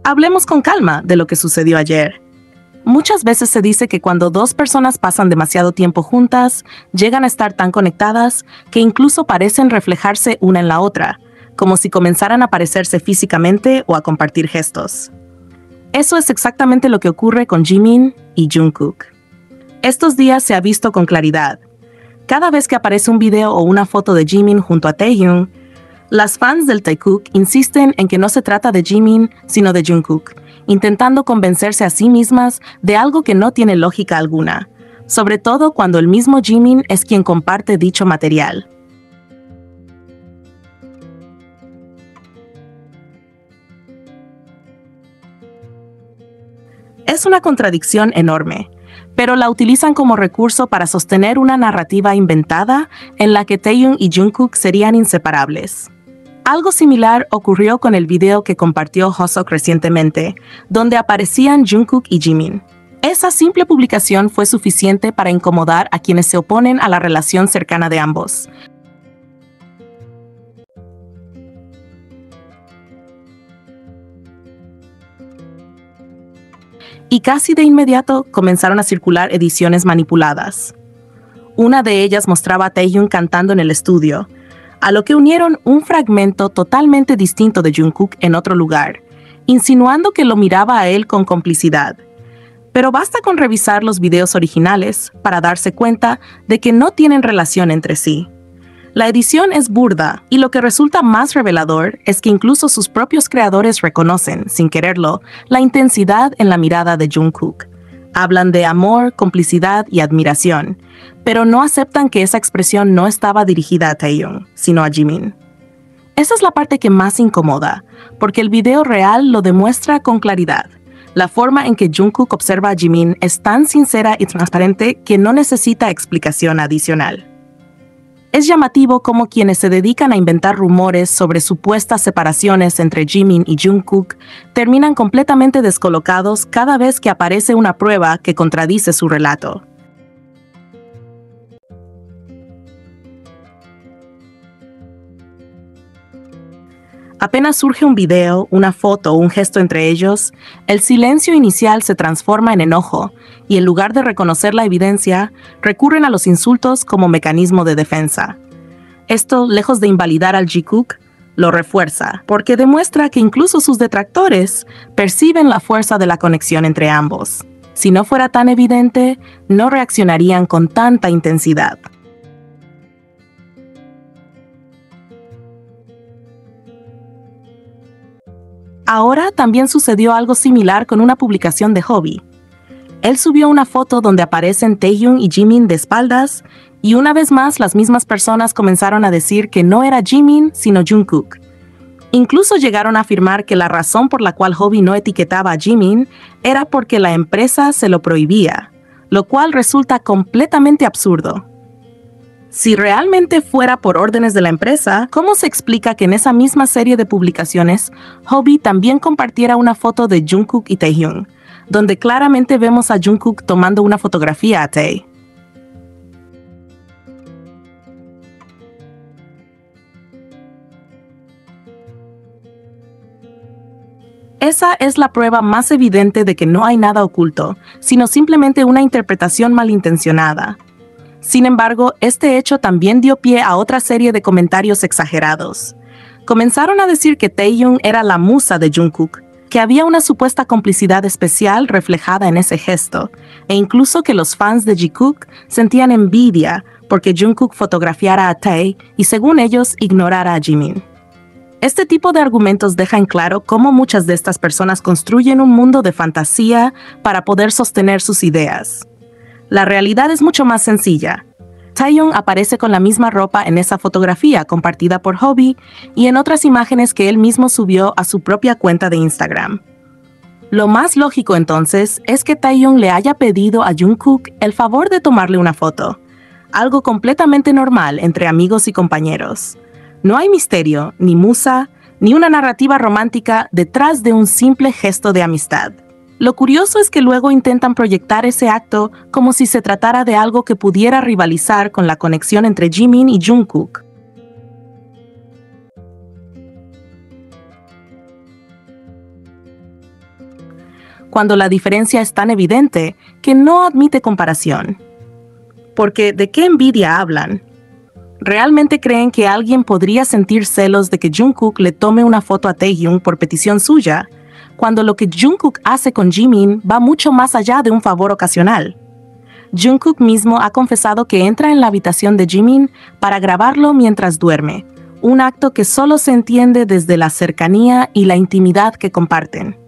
Hablemos con calma de lo que sucedió ayer. Muchas veces se dice que cuando dos personas pasan demasiado tiempo juntas, llegan a estar tan conectadas que incluso parecen reflejarse una en la otra, como si comenzaran a parecerse físicamente o a compartir gestos. Eso es exactamente lo que ocurre con Jimin y Jungkook. Estos días se ha visto con claridad. Cada vez que aparece un video o una foto de Jimin junto a Taehyung, las fans del Taekook insisten en que no se trata de Jimin, sino de Jungkook, intentando convencerse a sí mismas de algo que no tiene lógica alguna, sobre todo cuando el mismo Jimin es quien comparte dicho material. Es una contradicción enorme, pero la utilizan como recurso para sostener una narrativa inventada en la que Taehyung y Jungkook serían inseparables. Algo similar ocurrió con el video que compartió Hoseok recientemente, donde aparecían Jungkook y Jimin. Esa simple publicación fue suficiente para incomodar a quienes se oponen a la relación cercana de ambos. Y casi de inmediato comenzaron a circular ediciones manipuladas. Una de ellas mostraba a Taehyung cantando en el estudio, a lo que unieron un fragmento totalmente distinto de Jungkook en otro lugar, insinuando que lo miraba a él con complicidad. Pero basta con revisar los videos originales para darse cuenta de que no tienen relación entre sí. La edición es burda, y lo que resulta más revelador es que incluso sus propios creadores reconocen, sin quererlo, la intensidad en la mirada de Jungkook. Hablan de amor, complicidad y admiración, pero no aceptan que esa expresión no estaba dirigida a Taehyung, sino a Jimin. Esa es la parte que más incomoda, porque el video real lo demuestra con claridad. La forma en que Jungkook observa a Jimin es tan sincera y transparente que no necesita explicación adicional. Es llamativo cómo quienes se dedican a inventar rumores sobre supuestas separaciones entre Jimin y Jungkook terminan completamente descolocados cada vez que aparece una prueba que contradice su relato. Apenas surge un video, una foto o un gesto entre ellos, el silencio inicial se transforma en enojo y en lugar de reconocer la evidencia, recurren a los insultos como mecanismo de defensa. Esto, lejos de invalidar al Jikook, lo refuerza, porque demuestra que incluso sus detractores perciben la fuerza de la conexión entre ambos. Si no fuera tan evidente, no reaccionarían con tanta intensidad. Ahora también sucedió algo similar con una publicación de Hobby. Él subió una foto donde aparecen Taehyung y Jimin de espaldas, y una vez más las mismas personas comenzaron a decir que no era Jimin, sino Jungkook. Incluso llegaron a afirmar que la razón por la cual Hobby no etiquetaba a Jimin era porque la empresa se lo prohibía, lo cual resulta completamente absurdo. Si realmente fuera por órdenes de la empresa, ¿cómo se explica que en esa misma serie de publicaciones, Hobby también compartiera una foto de Jungkook y Taehyung, donde claramente vemos a Jungkook tomando una fotografía a Tae? Esa es la prueba más evidente de que no hay nada oculto, sino simplemente una interpretación malintencionada. Sin embargo, este hecho también dio pie a otra serie de comentarios exagerados. Comenzaron a decir que Taehyung era la musa de Jungkook, que había una supuesta complicidad especial reflejada en ese gesto, e incluso que los fans de Jikook sentían envidia porque Jungkook fotografiara a Tae y, según ellos, ignorara a Jimin. Este tipo de argumentos deja en claro cómo muchas de estas personas construyen un mundo de fantasía para poder sostener sus ideas. La realidad es mucho más sencilla. Taehyung aparece con la misma ropa en esa fotografía compartida por Hobby y en otras imágenes que él mismo subió a su propia cuenta de Instagram. Lo más lógico entonces es que Taehyung le haya pedido a Jungkook el favor de tomarle una foto, algo completamente normal entre amigos y compañeros. No hay misterio, ni musa, ni una narrativa romántica detrás de un simple gesto de amistad. Lo curioso es que luego intentan proyectar ese acto como si se tratara de algo que pudiera rivalizar con la conexión entre Jimin y Jungkook. cuando la diferencia es tan evidente que no admite comparación. Porque ¿de qué envidia hablan? ¿Realmente creen que alguien podría sentir celos de que Jungkook le tome una foto a Taehyung por petición suya, cuando lo que Jungkook hace con Jimin va mucho más allá de un favor ocasional? Jungkook mismo ha confesado que entra en la habitación de Jimin para grabarlo mientras duerme, un acto que solo se entiende desde la cercanía y la intimidad que comparten.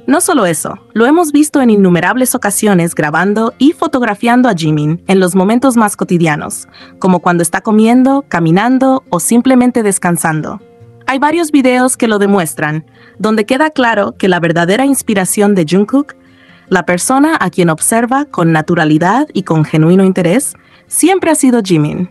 No solo eso, lo hemos visto en innumerables ocasiones grabando y fotografiando a Jimin en los momentos más cotidianos, como cuando está comiendo, caminando o simplemente descansando. Hay varios videos que lo demuestran, donde queda claro que la verdadera inspiración de Jungkook, la persona a quien observa con naturalidad y con genuino interés, siempre ha sido Jimin.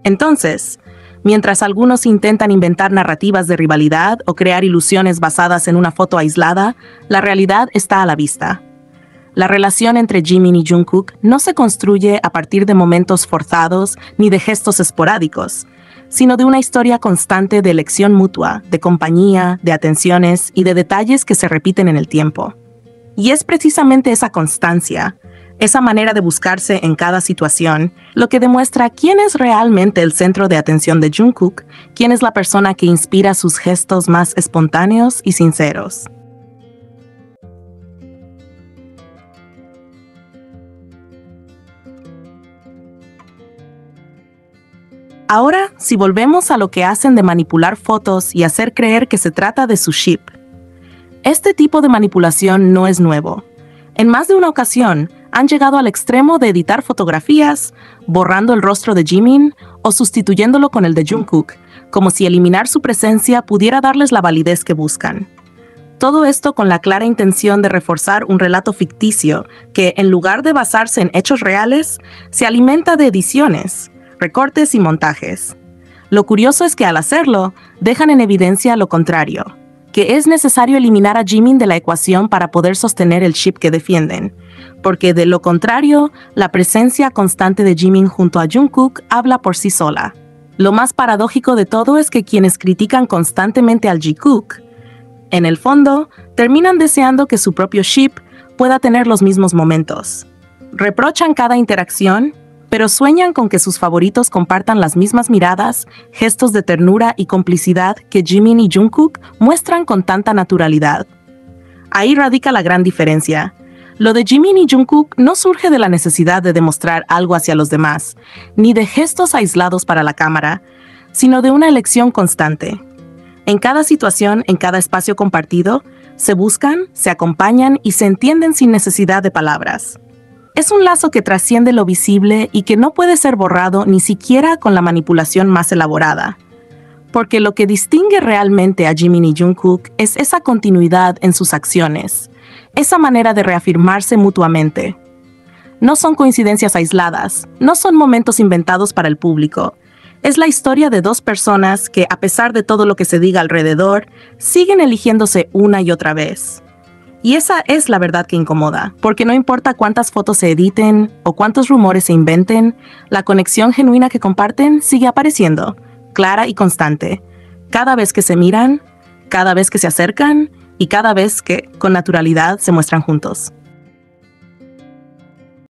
Entonces, mientras algunos intentan inventar narrativas de rivalidad o crear ilusiones basadas en una foto aislada, la realidad está a la vista. La relación entre Jimin y Jungkook no se construye a partir de momentos forzados ni de gestos esporádicos, sino de una historia constante de elección mutua, de compañía, de atenciones y de detalles que se repiten en el tiempo. Y es precisamente esa constancia, esa manera de buscarse en cada situación, lo que demuestra quién es realmente el centro de atención de Jungkook, quién es la persona que inspira sus gestos más espontáneos y sinceros. Ahora, si volvemos a lo que hacen de manipular fotos y hacer creer que se trata de su ship. Este tipo de manipulación no es nuevo. En más de una ocasión, han llegado al extremo de editar fotografías, borrando el rostro de Jimin o sustituyéndolo con el de Jungkook, como si eliminar su presencia pudiera darles la validez que buscan. Todo esto con la clara intención de reforzar un relato ficticio que, en lugar de basarse en hechos reales, se alimenta de ediciones, recortes y montajes. Lo curioso es que al hacerlo, dejan en evidencia lo contrario, que es necesario eliminar a Jimin de la ecuación para poder sostener el ship que defienden, porque de lo contrario, la presencia constante de Jimin junto a Jungkook habla por sí sola. Lo más paradójico de todo es que quienes critican constantemente al Jikook, en el fondo, terminan deseando que su propio ship pueda tener los mismos momentos. Reprochan cada interacción, pero sueñan con que sus favoritos compartan las mismas miradas, gestos de ternura y complicidad que Jimin y Jungkook muestran con tanta naturalidad. Ahí radica la gran diferencia. Lo de Jimin y Jungkook no surge de la necesidad de demostrar algo hacia los demás, ni de gestos aislados para la cámara, sino de una elección constante. En cada situación, en cada espacio compartido, se buscan, se acompañan y se entienden sin necesidad de palabras. Es un lazo que trasciende lo visible y que no puede ser borrado ni siquiera con la manipulación más elaborada. Porque lo que distingue realmente a Jimin y Jungkook es esa continuidad en sus acciones, esa manera de reafirmarse mutuamente. No son coincidencias aisladas, no son momentos inventados para el público. Es la historia de dos personas que, a pesar de todo lo que se diga alrededor, siguen eligiéndose una y otra vez. Y esa es la verdad que incomoda, porque no importa cuántas fotos se editen o cuántos rumores se inventen, la conexión genuina que comparten sigue apareciendo, clara y constante, cada vez que se miran, cada vez que se acercan y cada vez que, con naturalidad, se muestran juntos.